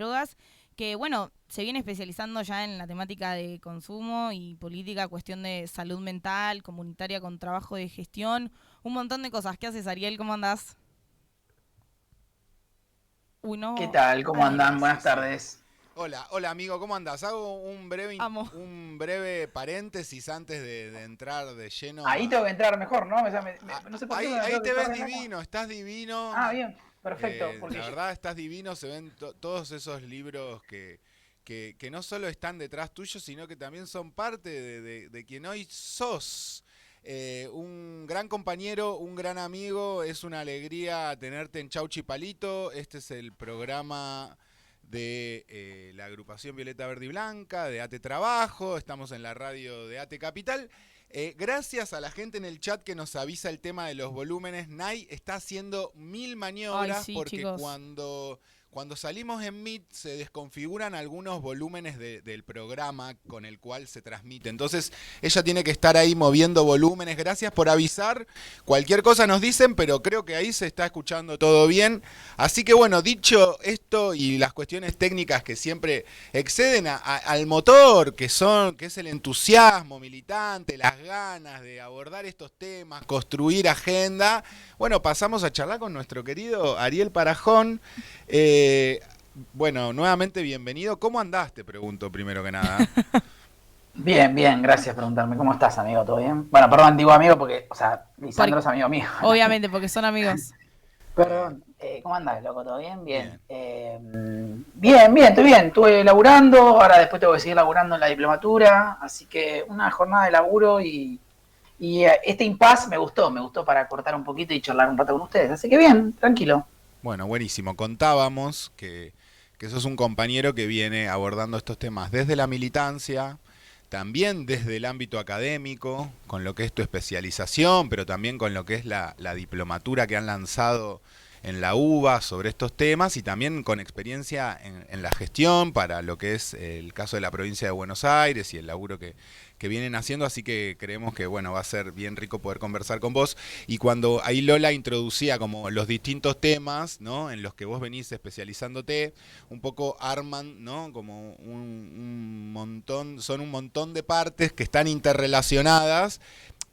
drogas, que bueno, se viene especializando ya en la temática de consumo y política, cuestión de salud mental, comunitaria con trabajo de gestión, un montón de cosas. ¿Qué haces, Ariel? ¿Cómo andás? Uy, ¿Qué no. tal? ¿Cómo Ay, andan? Sí, Buenas sí. tardes. Hola, hola amigo, ¿cómo andás? Hago amo. un breve paréntesis antes de entrar de lleno Ahí tengo que entrar mejor, ¿no? No sé por qué Ahí, me ahí tengo que te estar ves de nuevo. divino, estás divino. Ah, bien, perfecto. La Porque verdad, estás divino. Se ven todos esos libros que no solo están detrás tuyo, sino que también son parte de quien hoy sos. Un gran compañero, un gran amigo. Es una alegría tenerte en Chauchi Palito. Este es el programa de la agrupación Violeta Verde y Blanca, de ATE Trabajo. Estamos en la radio de ATE Capital. Gracias a la gente en el chat que nos avisa el tema de los volúmenes. Nay está haciendo mil Ay, maniobras sí, porque chicos. cuando salimos en Meet se desconfiguran algunos volúmenes del programa con el cual se transmite. Entonces ella tiene que estar ahí moviendo volúmenes. Gracias por avisar. Cualquier cosa nos dicen, pero creo que ahí se está escuchando todo bien. Así que bueno, dicho esto y las cuestiones técnicas que siempre exceden al motor, que es el entusiasmo militante, las ganas de abordar estos temas, construir agenda. Bueno, pasamos a charlar con nuestro querido Ariel Parajón. Eh, bueno, nuevamente bienvenido. ¿Cómo andás? Te pregunto primero que nada. bien, bien, gracias por preguntarme. ¿Cómo estás, amigo? ¿Todo bien? Bueno, perdón, digo amigo porque, o sea, Por- Lisandro es amigo mío. Obviamente, porque son amigos. Bien, Perdón, ¿cómo andás, loco? ¿Todo bien? Bien. bien. Bien, bien, estoy bien. Estuve laburando, ahora después tengo que seguir laburando en la diplomatura, así que una jornada de laburo y este impasse me gustó para cortar un poquito y charlar un rato con ustedes. Así que bien, tranquilo. Bueno, buenísimo. Contábamos que sos un compañero que viene abordando estos temas desde la militancia, también desde el ámbito académico, con lo que es tu especialización, pero también con lo que es la diplomatura que han lanzado en la UBA sobre estos temas y también con experiencia en la gestión para lo que es el caso de la provincia de Buenos Aires y el laburo que vienen haciendo, así que creemos que bueno, va a ser bien rico poder conversar con vos. Y cuando ahí Lola introducía como los distintos temas, ¿no? En los que vos venís especializándote, un poco arman, ¿no? Como un montón, son un montón de partes que están interrelacionadas.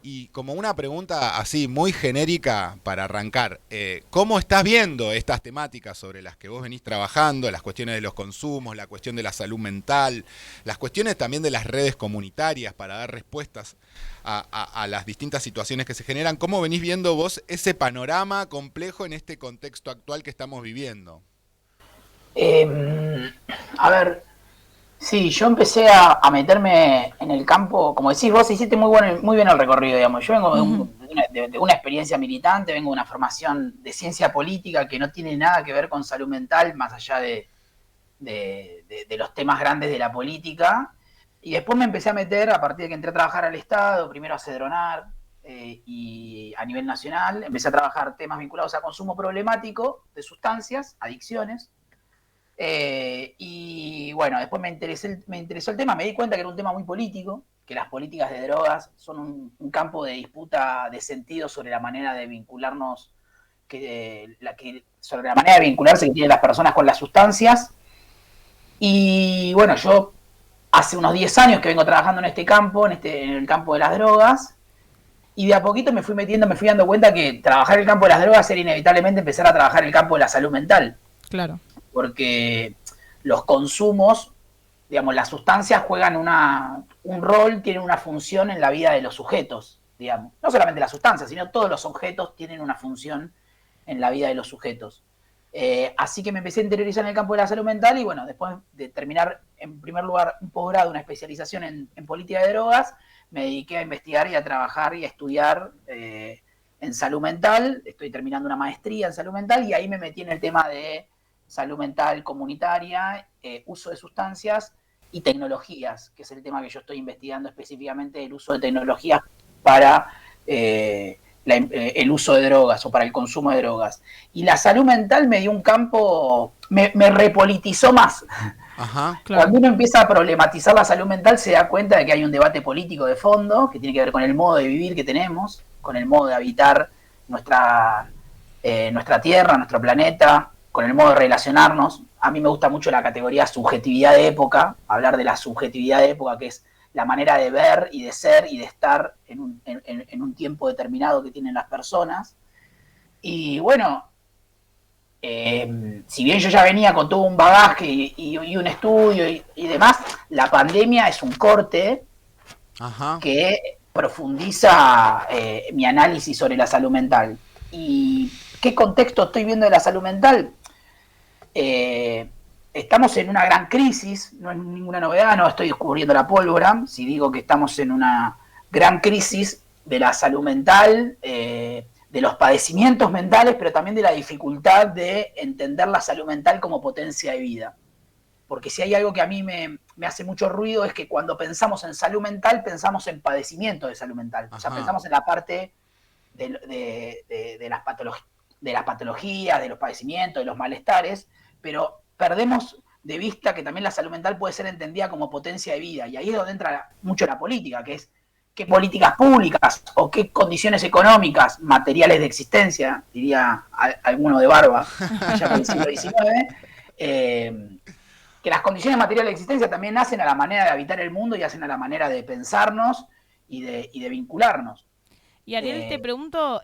Y como una pregunta así muy genérica para arrancar, ¿cómo estás viendo estas temáticas sobre las que vos venís trabajando, las cuestiones de los consumos, la cuestión de la salud mental, las cuestiones también de las redes comunitarias para dar respuestas a las distintas situaciones que se generan? ¿Cómo venís viendo vos ese panorama complejo en este contexto actual que estamos viviendo? Eh, a ver, sí, yo empecé a meterme en el campo, como decís vos, hiciste muy bien el recorrido, digamos. Yo vengo Ujú. de una experiencia militante, vengo de una formación de ciencia política que no tiene nada que ver con salud mental, más allá de los temas grandes de la política. Y después me empecé a meter, a partir de que entré a trabajar al Estado, primero a Cedronar y a nivel nacional, empecé a trabajar temas vinculados a consumo problemático de sustancias, adicciones. Y bueno, después me interesó el tema, me di cuenta que era un tema muy político, que las políticas de drogas son un campo de disputa de sentido sobre la manera de vincularnos, sobre la manera de vincularse que tienen las personas con las sustancias. Y bueno, yo hace unos 10 años que vengo trabajando en este campo, en el campo de las drogas, y de a poquito me fui metiendo, me fui dando cuenta que trabajar el campo de las drogas era inevitablemente empezar a trabajar el campo de la salud mental, Claro. porque los consumos, digamos, las sustancias juegan un rol, tienen una función en la vida de los sujetos, digamos. No solamente las sustancias, sino todos los objetos tienen una función en la vida de los sujetos. Así que me empecé a interiorizar en el campo de la salud mental y bueno, después de terminar en primer lugar un posgrado, una especialización en política de drogas, me dediqué a investigar y a trabajar y a estudiar en salud mental. Estoy terminando una maestría en salud mental y ahí me metí en el tema de salud mental comunitaria, uso de sustancias y tecnologías, que es el tema que yo estoy investigando específicamente, el uso de tecnologías para el uso de drogas o para el consumo de drogas. Y la salud mental me dio un campo, me repolitizó más. Ajá. Claro. Cuando uno empieza a problematizar la salud mental se da cuenta de que hay un debate político de fondo que tiene que ver con el modo de vivir que tenemos, con el modo de habitar nuestra tierra, nuestro planeta, con el modo de relacionarnos a mí me gusta mucho la categoría subjetividad de época, hablar de la subjetividad de época, que es la manera de ver y de ser y de estar en un tiempo determinado que tienen las personas. Y bueno, si bien yo ya venía con todo un bagaje y un estudio y demás, la pandemia es un corte que profundiza mi análisis sobre la salud mental. ¿Y qué contexto estoy viendo de la salud mental? Estamos en una gran crisis, no es ninguna novedad, no estoy descubriendo la pólvora, si digo que estamos en una gran crisis de la salud mental, de los padecimientos mentales, pero también de la dificultad de entender la salud mental como potencia de vida. Porque si hay algo que a mí me hace mucho ruido es que cuando pensamos en salud mental, pensamos en padecimiento de salud mental. O sea, pensamos en la parte de las patologías, de los padecimientos, de los malestares, pero perdemos de vista que también la salud mental puede ser entendida como potencia de vida. Y ahí es donde entra mucho la política, que es qué políticas públicas o qué condiciones económicas, materiales de existencia, diría alguno de barba, allá por el siglo XIX, que las condiciones materiales de existencia también hacen a la manera de habitar el mundo y hacen a la manera de pensarnos y de vincularnos. Y Ariel, te pregunto,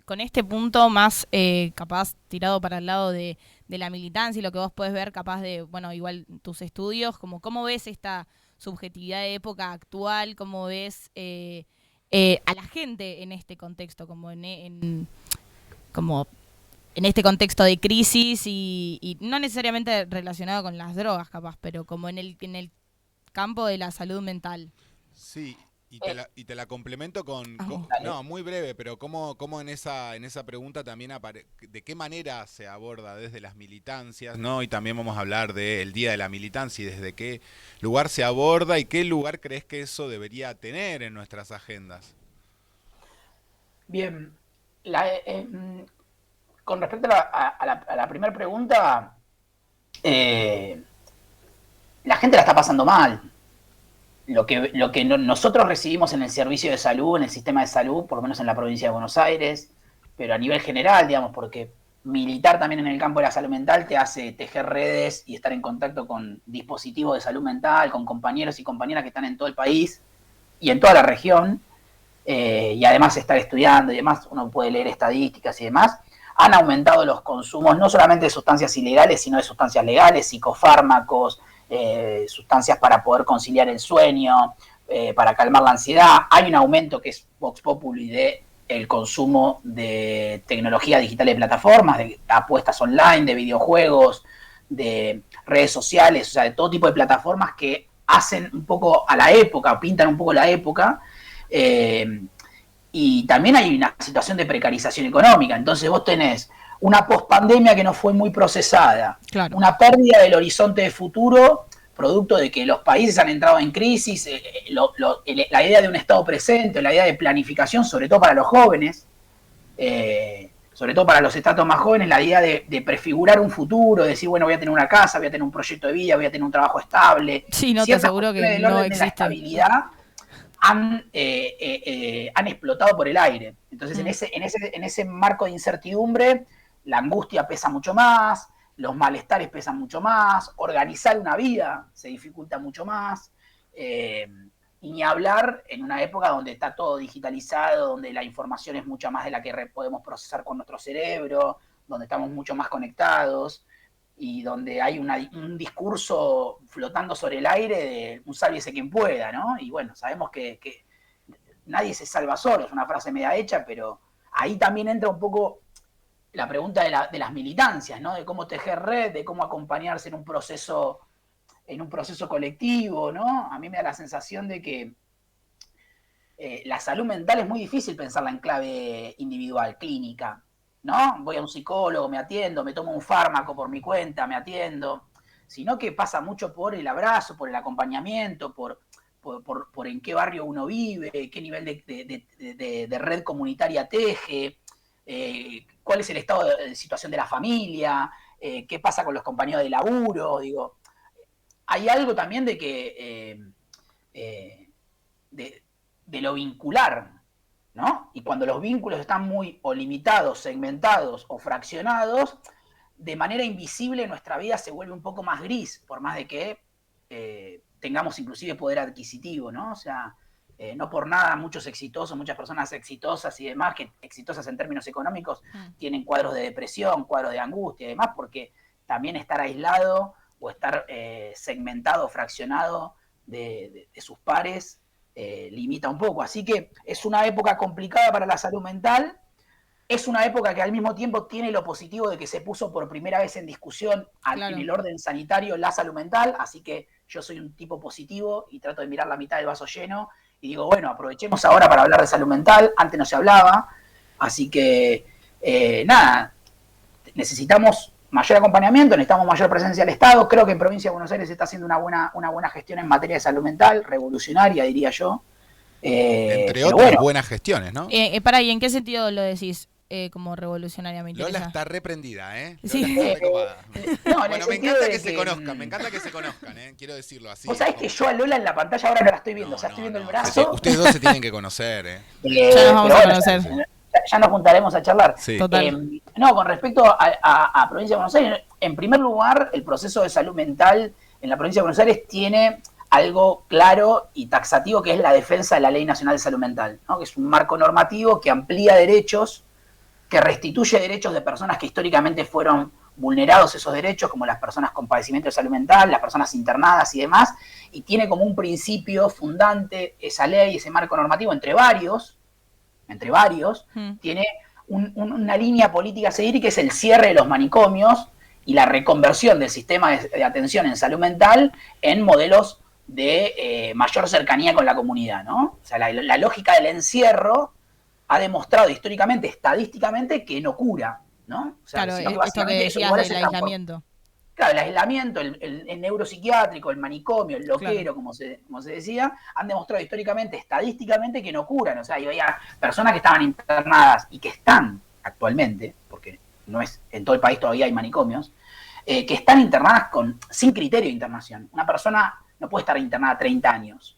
con este punto más capaz tirado para el lado de la militancia y lo que vos podés ver capaz de, bueno, igual tus estudios, como cómo ves esta subjetividad de época actual, cómo ves a la gente en este contexto, como como en este contexto de crisis y no necesariamente relacionado con las drogas capaz, pero como en el campo de la salud mental. Sí, y te la complemento no, muy breve, pero cómo en esa pregunta también de qué manera se aborda desde las militancias, ¿no? Y también vamos a hablar del Día de la Militancia y desde qué lugar se aborda y qué lugar crees que eso debería tener en nuestras agendas. Bien, con respecto a la primera pregunta, la gente la está pasando mal. Lo que nosotros recibimos en el servicio de salud, en el sistema de salud, por lo menos en la provincia de Buenos Aires, pero a nivel general, digamos, porque militar también en el campo de la salud mental te hace tejer redes y estar en contacto con dispositivos de salud mental, con compañeros y compañeras que están en todo el país y en toda la región, y además estar estudiando y demás, uno puede leer estadísticas y demás, han aumentado los consumos no solamente de sustancias ilegales, sino de sustancias legales, psicofármacos, sustancias para poder conciliar el sueño, para calmar la ansiedad. Hay un aumento que es Vox Populi de el consumo de tecnología digital de plataformas, de apuestas online, de videojuegos, de redes sociales, o sea, de todo tipo de plataformas que hacen un poco a la época, pintan un poco la época, y también hay una situación de precarización económica. Entonces vos tenés una pospandemia que no fue muy procesada, claro, una pérdida del horizonte de futuro, producto de que los países han entrado en crisis, la idea de un Estado presente, la idea de planificación, sobre todo para los jóvenes, sobre todo para los estratos más jóvenes, la idea de prefigurar un futuro, de decir, bueno, voy a tener una casa, voy a tener un proyecto de vida, voy a tener un trabajo estable. Sí, no te aseguro que no existe. La estabilidad han explotado por el aire. Entonces, en ese marco de incertidumbre, la angustia pesa mucho más, los malestares pesan mucho más, organizar una vida se dificulta mucho más, y ni hablar en una época donde está todo digitalizado, donde la información es mucha más de la que podemos procesar con nuestro cerebro, donde estamos mucho más conectados, y donde hay un discurso flotando sobre el aire de un sálvese quien pueda, ¿no? Y bueno, sabemos que nadie se salva solo, es una frase media hecha, pero ahí también entra un poco la pregunta de las militancias, ¿no? De cómo tejer red, de cómo acompañarse en un proceso colectivo, ¿no? A mí me da la sensación de que la salud mental es muy difícil pensarla en clave individual, clínica, ¿no? Voy a un psicólogo, me atiendo, me tomo un fármaco por mi cuenta, me atiendo, sino que pasa mucho por el abrazo, por el acompañamiento, por en qué barrio uno vive, qué nivel de red comunitaria teje, cuál es el estado de situación de la familia, qué pasa con los compañeros de laburo, digo. Hay algo también de que de lo vincular, ¿no? Y cuando los vínculos están muy o limitados, segmentados o fraccionados, de manera invisible nuestra vida se vuelve un poco más gris, por más de que tengamos inclusive poder adquisitivo, ¿no? O sea, no por nada muchos exitosos, muchas personas exitosas y demás, que exitosas en términos económicos, tienen cuadros de depresión, cuadros de angustia y demás, porque también estar aislado o estar segmentado, fraccionado de sus pares, limita un poco. Así que es una época complicada para la salud mental. Es una época que al mismo tiempo tiene lo positivo de que se puso por primera vez en discusión en el orden sanitario la salud mental, así que yo soy un tipo positivo y trato de mirar la mitad del vaso lleno y digo, bueno, aprovechemos ahora para hablar de salud mental, antes no se hablaba, así que nada, necesitamos mayor acompañamiento, necesitamos mayor presencia del Estado, creo que en Provincia de Buenos Aires se está haciendo una buena gestión en materia de salud mental, revolucionaria diría yo. Entre otras buenas gestiones, ¿no? ¿Y en qué sentido lo decís? Como revolucionaria, me interesa. Lola está reprendida, ¿eh? Sí. Lola está recopada. No, me encanta que se conozcan, quiero decirlo así. Vos sabés que yo a Lola en la pantalla ahora no la estoy viendo, estoy viendo el brazo. Ustedes dos se tienen que conocer, ¿eh? Ya nos vamos a conocer. Ya nos juntaremos a charlar. Sí. Total. No, con respecto a Provincia de Buenos Aires, en primer lugar, el proceso de salud mental en la Provincia de Buenos Aires tiene algo claro y taxativo, que es la defensa de la Ley Nacional de Salud Mental, ¿no? Que es un marco normativo que amplía derechos, que restituye derechos de personas que históricamente fueron vulnerados esos derechos, como las personas con padecimiento de salud mental, las personas internadas y demás, y tiene como un principio fundante esa ley, ese marco normativo, entre varios, tiene una línea política a seguir, que es el cierre de los manicomios y la reconversión del sistema de atención en salud mental en modelos de mayor cercanía con la comunidad, ¿no? O sea, la lógica del encierro ha demostrado históricamente, estadísticamente, que no cura, ¿no? O sea, claro, esto que decías del aislamiento. Claro, el aislamiento, el neuropsiquiátrico, el manicomio, el loquero, como se decía, han demostrado históricamente, estadísticamente, que no curan. O sea, había personas que estaban internadas y que están actualmente, porque no es en todo el país todavía hay manicomios, que están internadas sin criterio de internación. Una persona no puede estar internada 30 años.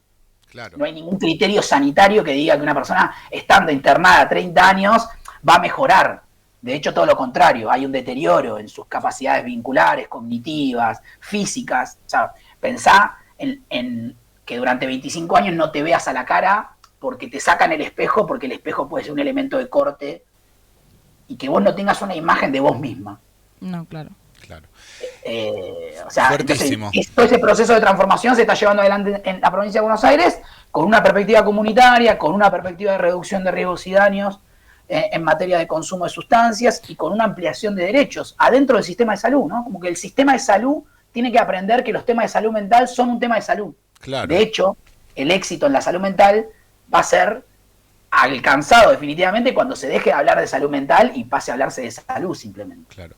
Claro. No hay ningún criterio sanitario que diga que una persona estando internada 30 años va a mejorar. De hecho, todo lo contrario, hay un deterioro en sus capacidades vinculares, cognitivas, físicas. O sea, pensá en que durante 25 años no te veas a la cara porque te sacan el espejo, porque el espejo puede ser un elemento de corte, y que vos no tengas una imagen de vos misma. No, claro. O sea, entonces, todo ese proceso de transformación se está llevando adelante en la provincia de Buenos Aires con una perspectiva comunitaria, con una perspectiva de reducción de riesgos y daños en materia de consumo de sustancias y con una ampliación de derechos adentro del sistema de salud, ¿no? Como que el sistema de salud tiene que aprender que los temas de salud mental son un tema de salud. Claro. De hecho, el éxito en la salud mental va a ser alcanzado definitivamente cuando se deje de hablar de salud mental y pase a hablarse de salud simplemente. Claro.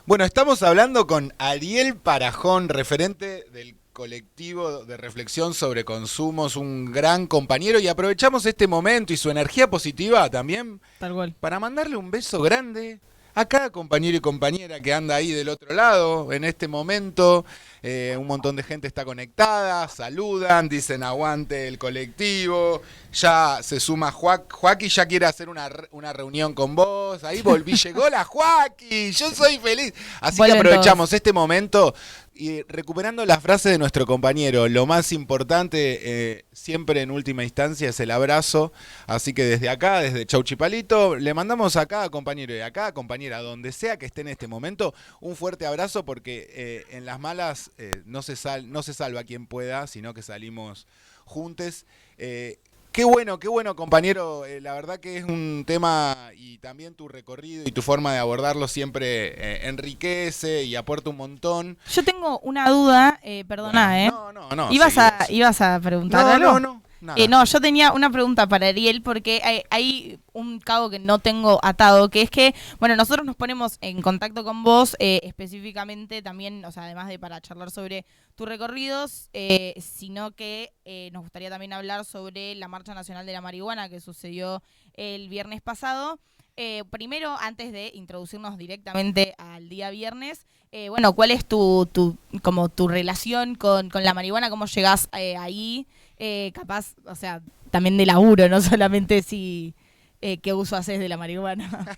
Bueno, estamos hablando con Ariel Parajón, referente del colectivo de reflexión sobre consumos, un gran compañero, y aprovechamos este momento y su energía positiva también Tal cual. para mandarle un beso grande a cada compañero y compañera que anda ahí del otro lado en este momento. Un montón de gente está conectada, saludan, dicen aguante el colectivo, ya se suma Joaquín, ya quiere hacer una reunión con vos, ahí volví, llegó la Joaquín, yo soy feliz. Así Vuelven que aprovechamos todos. este momento y recuperando la frase de nuestro compañero, lo más importante siempre en última instancia es el abrazo, así que desde acá, desde Chauchipalito, le mandamos a cada compañero y a cada compañera, donde sea que esté en este momento, un fuerte abrazo, porque en las malas no se salva quien pueda, sino que salimos juntos. Qué bueno, compañero. La verdad que es un tema, y también tu recorrido y tu forma de abordarlo siempre enriquece y aporta un montón. Yo tengo una duda, perdona, No. ¿Ibas a preguntar algo? No. Nada. No, yo tenía una pregunta para Ariel, porque hay un cabo que no tengo atado, que es que, bueno, nosotros nos ponemos en contacto con vos específicamente también, o sea, además de para charlar sobre tus recorridos, sino que nos gustaría también hablar sobre la Marcha Nacional de la Marihuana que sucedió el viernes pasado. Primero, antes de introducirnos directamente al día viernes, bueno, ¿cuál es tu relación con la marihuana? ¿Cómo llegás ahí? Capaz, o sea, también de laburo, no solamente si qué uso haces de la marihuana.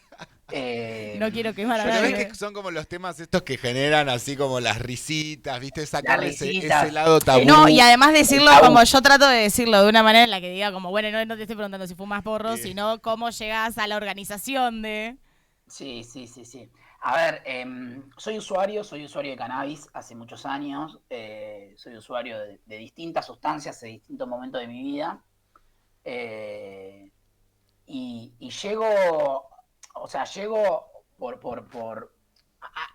No quiero quemar a Pero nadie. ves que son como los temas estos que generan así como las risitas, ¿viste? Sacarle ese risitas. lado tabú. No, y además decirlo tabú. como yo trato de decirlo, de una manera en la que diga como, bueno, no te estoy preguntando si fumas porro, Sí. sino cómo llegás a la organización de... Sí. A ver, soy usuario de cannabis hace muchos años, soy usuario de distintas sustancias en distintos momentos de mi vida, y llego, o sea, llego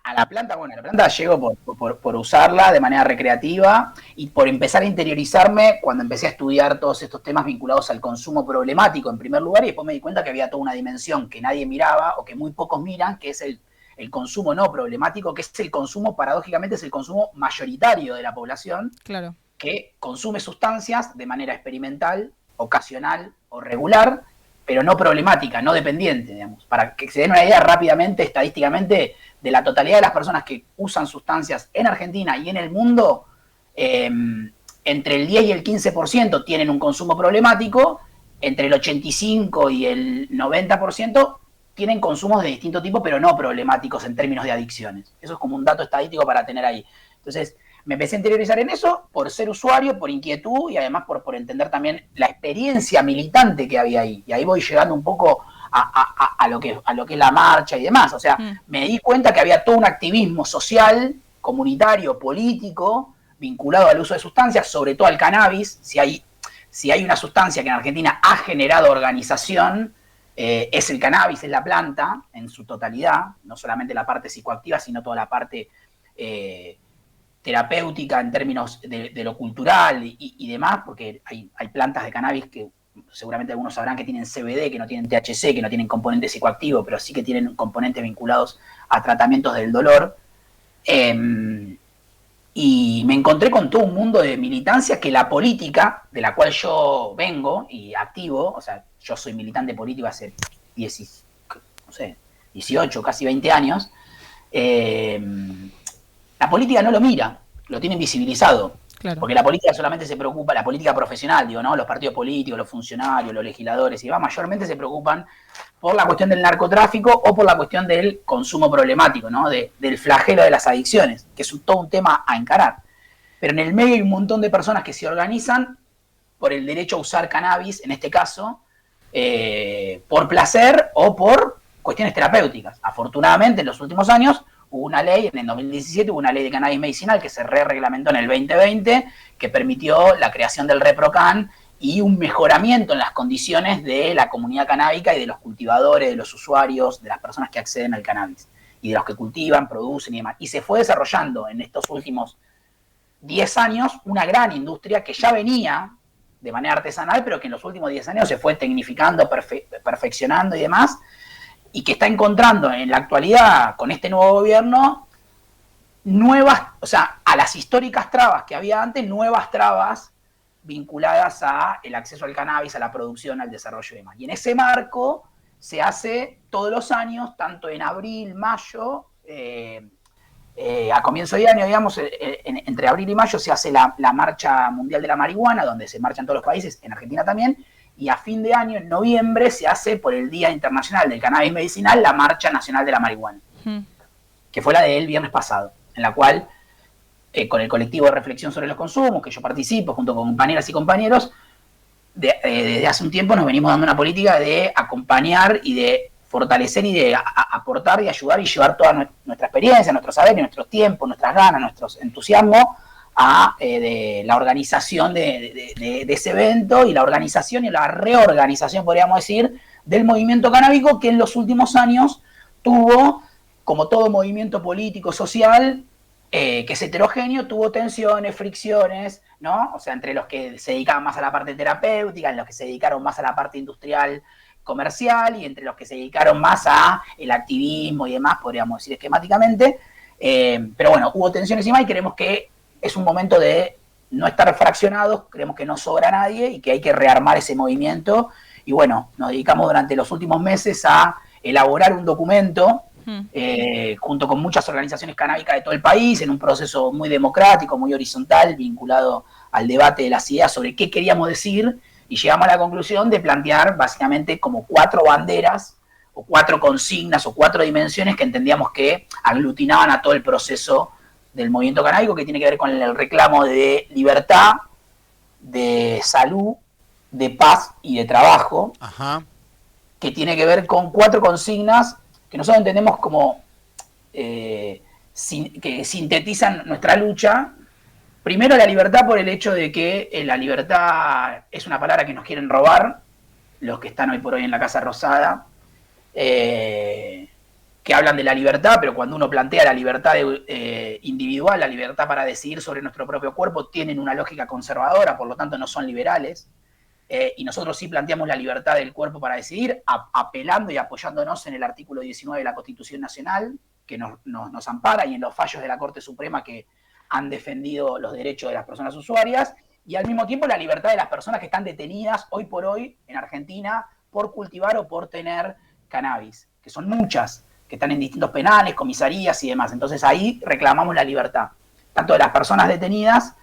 a la planta, bueno, a la planta llego por usarla de manera recreativa y por empezar a interiorizarme cuando empecé a estudiar todos estos temas vinculados al consumo problemático en primer lugar, y después me di cuenta que había toda una dimensión que nadie miraba o que muy pocos miran, que es el consumo no problemático, que es el consumo, paradójicamente, es el consumo mayoritario de la población, Claro. que consume sustancias de manera experimental, ocasional o regular, pero no problemática, no dependiente, digamos. Para que se den una idea rápidamente, estadísticamente, de la totalidad de las personas que usan sustancias en Argentina y en el mundo, entre el 10 y el 15% tienen un consumo problemático, entre el 85 y el 90% tienen consumos de distinto tipo, pero no problemáticos en términos de adicciones. Eso es como un dato estadístico para tener ahí. Entonces, me empecé a interiorizar en eso por ser usuario, por inquietud y además por entender también la experiencia militante que había ahí. Y ahí voy llegando un poco a lo que es la marcha y demás. O sea, me di cuenta que había todo un activismo social, comunitario, político, vinculado al uso de sustancias, sobre todo al cannabis. Si hay una sustancia que en Argentina ha generado organización, es el cannabis, es la planta en su totalidad, no solamente la parte psicoactiva, sino toda la parte terapéutica en términos de lo cultural y demás, porque hay plantas de cannabis que seguramente algunos sabrán que tienen CBD, que no tienen THC, que no tienen componente psicoactivo, pero sí que tienen componentes vinculados a tratamientos del dolor. Y me encontré con todo un mundo de militancia que la política, de la cual yo vengo y activo, o sea, yo soy militante político hace 18, casi 20 años, la política no lo mira, lo tiene invisibilizado. Claro. Porque la política solamente se preocupa, la política profesional, digo, ¿no? Los partidos políticos, los funcionarios, los legisladores y demás, mayormente se preocupan por la cuestión del narcotráfico o por la cuestión del consumo problemático, ¿no? Del flagelo de las adicciones, que es todo un tema a encarar. Pero en el medio hay un montón de personas que se organizan por el derecho a usar cannabis, en este caso, por placer o por cuestiones terapéuticas. Afortunadamente, en los últimos años hubo una ley, en el 2017 hubo una ley de cannabis medicinal que se reglamentó en el 2020, que permitió la creación del ReproCan y un mejoramiento en las condiciones de la comunidad canábica y de los cultivadores, de los usuarios, de las personas que acceden al cannabis y de los que cultivan, producen y demás. Y se fue desarrollando en estos últimos 10 años una gran industria que ya venía de manera artesanal, pero que en los últimos 10 años se fue tecnificando, perfeccionando y demás, y que está encontrando en la actualidad, con este nuevo gobierno, nuevas, o sea, a las históricas trabas que había antes, nuevas trabas vinculadas a el acceso al cannabis, a la producción, al desarrollo y demás. Y en ese marco se hace todos los años, tanto en abril, mayo, a comienzo de año, digamos, entre abril y mayo se hace la Marcha Mundial de la Marihuana, donde se marchan todos los países, en Argentina también, y a fin de año, en noviembre, se hace por el Día Internacional del Cannabis Medicinal la Marcha Nacional de la Marihuana, que fue la del viernes pasado, en la cual, con el colectivo de reflexión sobre los consumos, que yo participo junto con compañeras y compañeros, desde hace un tiempo nos venimos dando una política de acompañar y de fortalecer y de aportar y ayudar y llevar toda nuestra experiencia, nuestro saber, nuestros tiempos, nuestras ganas, nuestros entusiasmos de la organización de ese evento y la organización y la reorganización, podríamos decir, del movimiento canábico, que en los últimos años tuvo, como todo movimiento político, social, que es heterogéneo, tuvo tensiones, fricciones, ¿no? O sea, entre los que se dedicaban más a la parte terapéutica, en los que se dedicaron más a la parte industrial, comercial, y entre los que se dedicaron más a el activismo y demás, podríamos decir esquemáticamente. Pero bueno, hubo tensiones y más, y creemos que es un momento de no estar fraccionados, creemos que no sobra nadie y que hay que rearmar ese movimiento. Y bueno, nos dedicamos durante los últimos meses a elaborar un documento junto con muchas organizaciones canábicas de todo el país, en un proceso muy democrático, muy horizontal, vinculado al debate de las ideas sobre qué queríamos decir, y llegamos a la conclusión de plantear básicamente como 4 banderas o 4 consignas o 4 dimensiones que entendíamos que aglutinaban a todo el proceso del movimiento canábico, que tiene que ver con el reclamo de libertad, de salud, de paz y de trabajo, Ajá. que tiene que ver con 4 consignas que nosotros entendemos como que sintetizan nuestra lucha. Primero, la libertad, por el hecho de que la libertad es una palabra que nos quieren robar los que están hoy por hoy en la Casa Rosada, que hablan de la libertad, pero cuando uno plantea la libertad individual, la libertad para decidir sobre nuestro propio cuerpo, tienen una lógica conservadora, por lo tanto no son liberales. Y nosotros sí planteamos la libertad del cuerpo para decidir, apelando y apoyándonos en el artículo 19 de la Constitución Nacional, que nos ampara, y en los fallos de la Corte Suprema que han defendido los derechos de las personas usuarias, y al mismo tiempo la libertad de las personas que están detenidas hoy por hoy en Argentina por cultivar o por tener cannabis, que son muchas, que están en distintos penales, comisarías y demás. Entonces ahí reclamamos la libertad, tanto de las personas detenidas,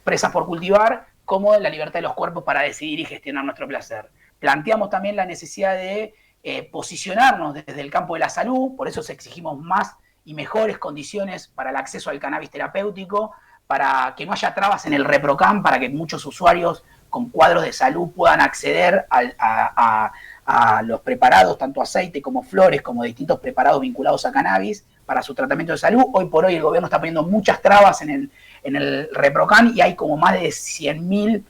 presas por cultivar, como de la libertad de los cuerpos para decidir y gestionar nuestro placer. Planteamos también la necesidad de posicionarnos desde el campo de la salud, por eso exigimos más y mejores condiciones para el acceso al cannabis terapéutico, para que no haya trabas en el ReproCan, para que muchos usuarios con cuadros de salud puedan acceder a los preparados, tanto aceite como flores, como distintos preparados vinculados a cannabis, para su tratamiento de salud. Hoy por hoy el gobierno está poniendo muchas trabas en el ReproCan y hay como más de 100.000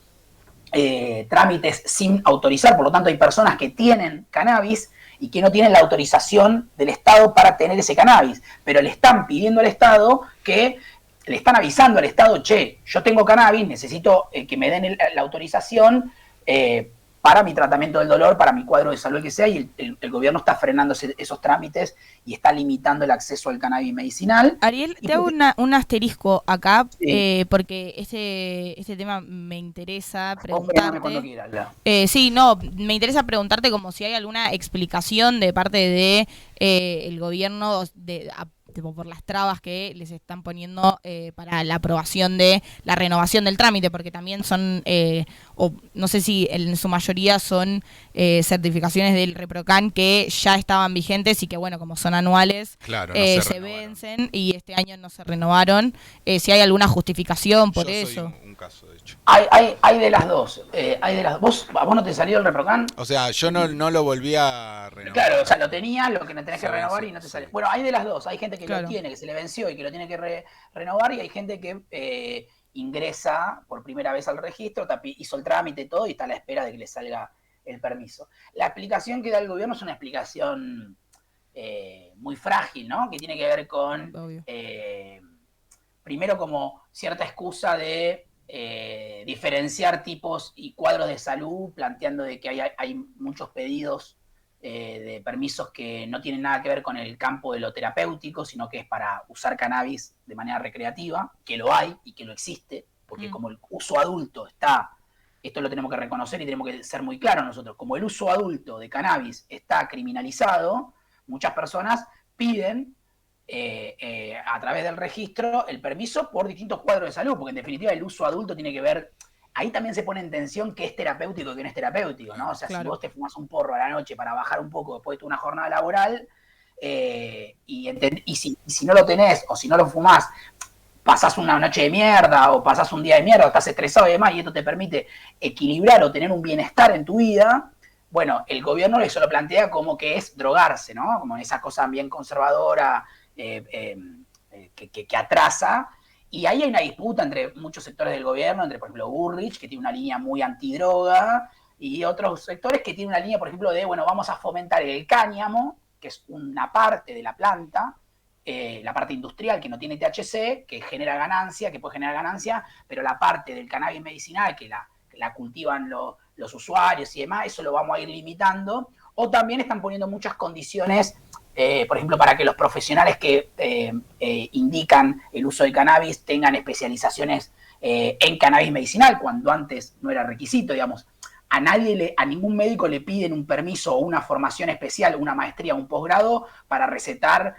trámites sin autorizar, por lo tanto hay personas que tienen cannabis y que no tienen la autorización del Estado para tener ese cannabis, pero le están pidiendo al Estado que, le están avisando al Estado, che, yo tengo cannabis, necesito que me den la autorización para mi tratamiento del dolor, para mi cuadro de salud, que sea, y el gobierno está frenando esos trámites y está limitando el acceso al cannabis medicinal. Ariel, te hago un asterisco acá, Sí. porque este tema me interesa Vos frename cuando preguntarte. quieras, Lau. Sí, no, me interesa preguntarte como si hay alguna explicación de parte de el gobierno tipo, por las trabas que les están poniendo para la aprobación de la renovación del trámite, porque también son, o no sé si en su mayoría son certificaciones del ReproCan que ya estaban vigentes y que, bueno, como son anuales, Claro, no se se renovaron. vencen y este año no se renovaron. Si hay alguna justificación por Yo eso. soy un caso, de hecho. Hay de las dos. ¿A vos no te salió el ReproCan? O sea, yo no lo volví a renovar. Claro, o sea, lo tenías, lo que no tenés que Se renovar venció, y no te sí. sale. Bueno, hay de las dos. Hay gente que Claro. lo tiene, que se le venció y que lo tiene que renovar, y hay gente que ingresa por primera vez al registro, hizo el trámite y todo, y está a la espera de que le salga el permiso. La explicación que da el gobierno es una explicación muy frágil, ¿no? Que tiene que ver con, Obvio. primero, como cierta excusa de diferenciar tipos y cuadros de salud, planteando de que hay muchos pedidos de permisos que no tienen nada que ver con el campo de lo terapéutico, sino que es para usar cannabis de manera recreativa, que lo hay y que lo existe, porque como el uso adulto está, esto lo tenemos que reconocer y tenemos que ser muy claros nosotros, como el uso adulto de cannabis está criminalizado, muchas personas piden a través del registro el permiso por distintos cuadros de salud, porque en definitiva el uso adulto tiene que ver, ahí también se pone en tensión qué es terapéutico y qué no es terapéutico, ¿no? O sea, Claro. si vos te fumas un porro a la noche para bajar un poco después de una jornada laboral, y si no lo tenés o si no lo fumás, pasás una noche de mierda o pasás un día de mierda, estás estresado y demás, y esto te permite equilibrar o tener un bienestar en tu vida. Bueno, el gobierno eso lo plantea como que es drogarse, ¿no? Como esa cosa bien conservadora que atrasa. Y ahí hay una disputa entre muchos sectores del gobierno, entre, por ejemplo, Burrich, que tiene una línea muy antidroga, y otros sectores que tienen una línea, por ejemplo, de, bueno, vamos a fomentar el cáñamo, que es una parte de la planta, la parte industrial que no tiene THC, que genera ganancia, que puede generar ganancia, pero la parte del cannabis medicinal que la cultivan los usuarios y demás, eso lo vamos a ir limitando. O también están poniendo muchas condiciones, por ejemplo, para que los profesionales que indican el uso de cannabis tengan especializaciones en cannabis medicinal, cuando antes no era requisito, digamos. A ningún médico le piden un permiso o una formación especial, una maestría o un posgrado para recetar,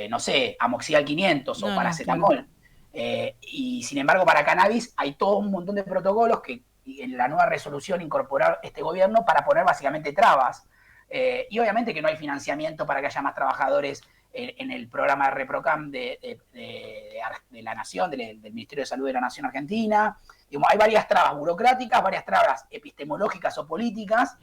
no sé, amoxidal 500 o paracetamol. Claro. Y sin embargo, para cannabis hay todo un montón de protocolos que en la nueva resolución incorporar este gobierno para poner básicamente trabas. Y obviamente que no hay financiamiento para que haya más trabajadores en el programa de ReproCam de la Nación, del Ministerio de Salud de la Nación Argentina. Digamos, hay varias trabas burocráticas, varias trabas epistemológicas o políticas,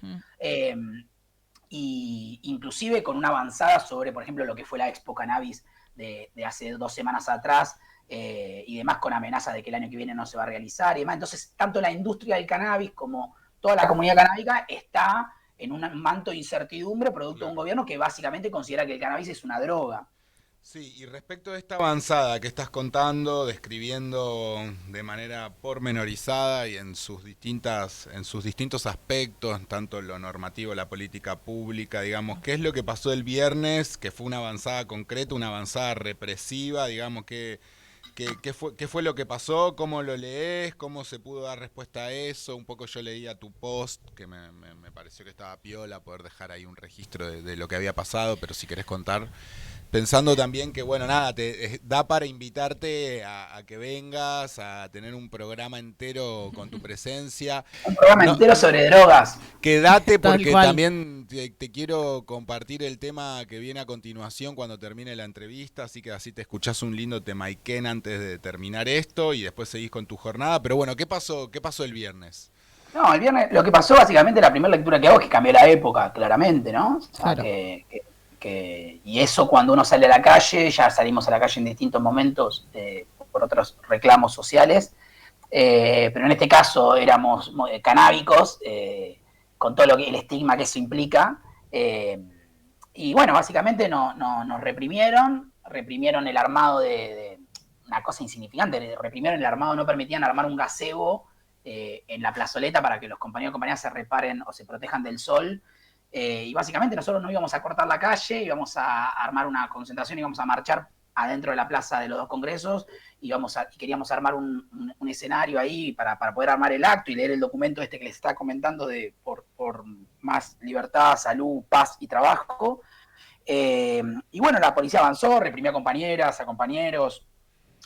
y inclusive con una avanzada sobre, por ejemplo, lo que fue la Expo Cannabis de hace 2 semanas atrás, y demás, con amenazas de que el año que viene no se va a realizar y demás. Entonces, tanto la industria del cannabis como toda la comunidad canábica está en un manto de incertidumbre producto de un gobierno que básicamente considera que el cannabis es una droga. Sí, y respecto de esta avanzada que estás contando, describiendo de manera pormenorizada y en sus distintos aspectos, tanto lo normativo, la política pública, digamos, ¿qué es lo que pasó el viernes? Que fue una avanzada concreta, una avanzada represiva, digamos, ¿qué fue lo que pasó? ¿Cómo lo lees? ¿Cómo se pudo dar respuesta a eso? Un poco yo leía tu post, que me pareció que estaba piola poder dejar ahí un registro de lo que había pasado, pero si querés contar. Pensando también que, bueno, nada, te da para invitarte a que vengas, a tener un programa entero con tu presencia. Un programa entero sobre drogas. Quédate porque también te quiero compartir el tema que viene a continuación cuando termine la entrevista, así que así te escuchás un lindo temaiken antes de terminar esto y después seguís con tu jornada. Pero bueno, ¿qué pasó el viernes? No, el viernes lo que pasó básicamente, la primera lectura que hago es que cambió la época, claramente, ¿no? O sea, Claro. y eso cuando uno sale a la calle, ya salimos a la calle en distintos momentos por otros reclamos sociales, pero en este caso éramos canábicos, con todo el estigma que eso implica, y bueno, básicamente nos reprimieron el armado de una cosa insignificante, reprimieron el armado, no permitían armar un gazebo en la plazoleta para que los compañeros y compañeras se reparen o se protejan del sol. Y básicamente nosotros no íbamos a cortar la calle, íbamos a armar una concentración, íbamos a marchar adentro de la plaza de los 2 congresos, y queríamos armar un escenario ahí para poder armar el acto y leer el documento este que les estaba comentando de por más libertad, salud, paz y trabajo. Y bueno, la policía avanzó, reprimió a compañeras, a compañeros,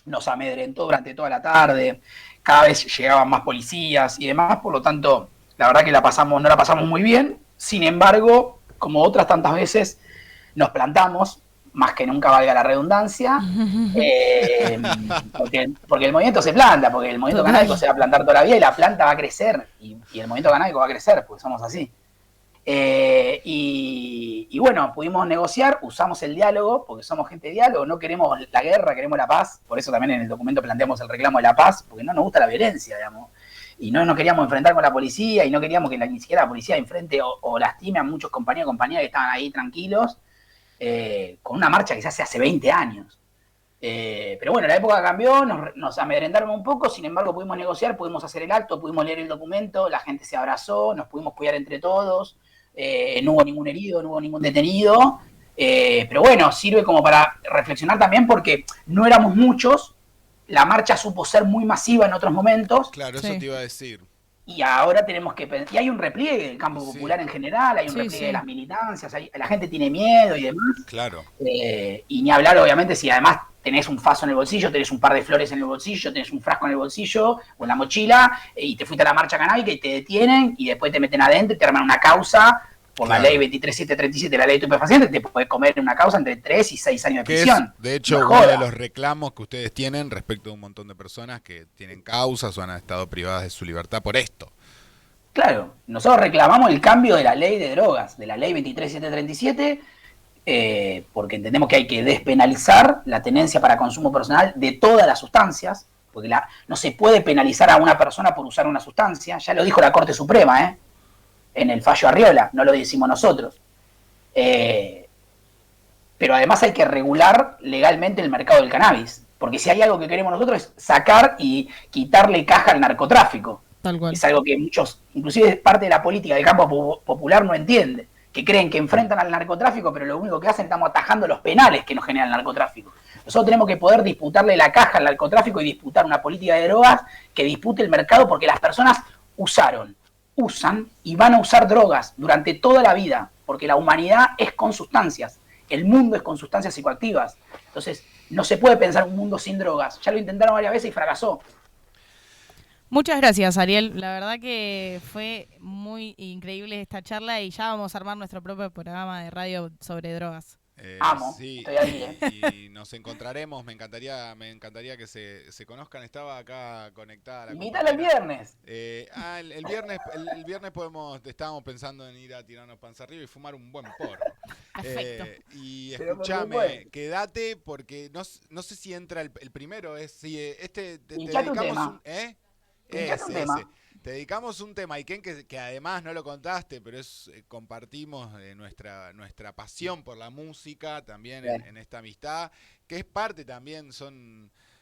nos amedrentó durante toda la tarde, cada vez llegaban más policías y demás, por lo tanto, la verdad que no la pasamos muy bien. Sin embargo, como otras tantas veces, nos plantamos, más que nunca valga la redundancia, porque el movimiento se planta, porque el movimiento canábico se va a plantar toda la vida y la planta va a crecer, y el movimiento canábico va a crecer, porque somos así. Y bueno, pudimos negociar, usamos el diálogo, porque somos gente de diálogo, no queremos la guerra, queremos la paz, por eso también en el documento planteamos el reclamo de la paz, porque no nos gusta la violencia, digamos. Y no nos queríamos enfrentar con la policía, y no queríamos que ni siquiera la policía enfrente o lastime a muchos compañeros y compañeras que estaban ahí tranquilos, con una marcha que se hace 20 años. Pero bueno, la época cambió, nos amedrentaron un poco, sin embargo pudimos negociar, pudimos hacer el acto, pudimos leer el documento, la gente se abrazó, nos pudimos cuidar entre todos, no hubo ningún herido, no hubo ningún detenido, pero bueno, sirve como para reflexionar también porque no éramos muchos. La marcha supo ser muy masiva en otros momentos. Claro, eso te iba a decir. Y ahora tenemos que pensar, y hay un repliegue del campo popular en general, hay un repliegue de las militancias, la gente tiene miedo y demás. Claro. Y ni hablar, obviamente, si además tenés un faso en el bolsillo, tenés un par de flores en el bolsillo, tenés un frasco en el bolsillo o en la mochila, y te fuiste a la marcha canábica y te detienen y después te meten adentro y te arman una causa por la ley 23737, la ley de estupefacientes, te puedes comer una causa entre 3 y 6 años de prisión. Es, de hecho, uno de los reclamos que ustedes tienen respecto a un montón de personas que tienen causas o han estado privadas de su libertad por esto. Claro, nosotros reclamamos el cambio de la ley de drogas, de la ley 23737, porque entendemos que hay que despenalizar la tenencia para consumo personal de todas las sustancias, porque no se puede penalizar a una persona por usar una sustancia, ya lo dijo la Corte Suprema, en el fallo Arriola, no lo decimos nosotros. Pero además hay que regular legalmente el mercado del cannabis, porque si hay algo que queremos nosotros es sacar y quitarle caja al narcotráfico. Tal cual. Es algo que muchos, inclusive parte de la política del campo popular no entiende, que creen que enfrentan al narcotráfico, pero lo único que hacen, estamos atajando los penales que nos genera el narcotráfico. Nosotros tenemos que poder disputarle la caja al narcotráfico y disputar una política de drogas que dispute el mercado, porque las personas usan y van a usar drogas durante toda la vida, porque la humanidad es con sustancias, el mundo es con sustancias psicoactivas. Entonces, no se puede pensar un mundo sin drogas. Ya lo intentaron varias veces y fracasó. Muchas gracias, Ariel. La verdad que fue muy increíble esta charla y ya vamos a armar nuestro propio programa de radio sobre drogas. Amo, Sí, estoy ahí, y nos encontraremos, me encantaría que se conozcan. Estaba acá conectada la Invítalo el compañera. viernes. El viernes estábamos pensando en ir a tirarnos panza arriba y fumar un buen porro. Perfecto. Y Pero por escúchame, supuesto. quédate porque no sé si entra el primero, si te Hinchate un dedicamos tema. un, ¿eh? Hinchate un Ese. tema. Te dedicamos un tema, Iken, que además no lo contaste, pero compartimos nuestra pasión por la música también Bien. en esta amistad, que es parte también,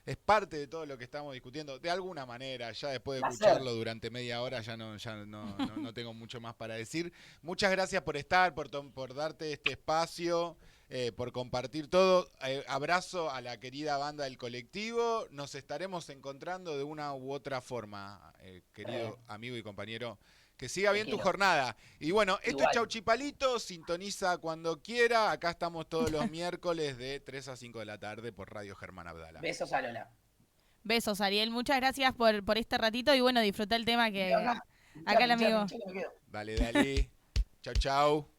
es parte de todo lo que estamos discutiendo, de alguna manera. Ya después de Placer. escucharlo durante media hora ya no tengo mucho más para decir. Muchas gracias por estar, por darte este espacio. Por compartir todo. Abrazo a la querida banda del colectivo. Nos estaremos encontrando de una u otra forma, querido amigo y compañero. Que siga bien tu jornada. Y bueno, esto Igual. es Chauchipalito. Sintoniza cuando quiera. Acá estamos todos los miércoles de 3 a 5 de la tarde por Radio Germán Abdala. Besos a Lola. Besos, Ariel. Muchas gracias por este ratito y bueno, disfruta el tema que acá el amigo. Dale. Chau, chau.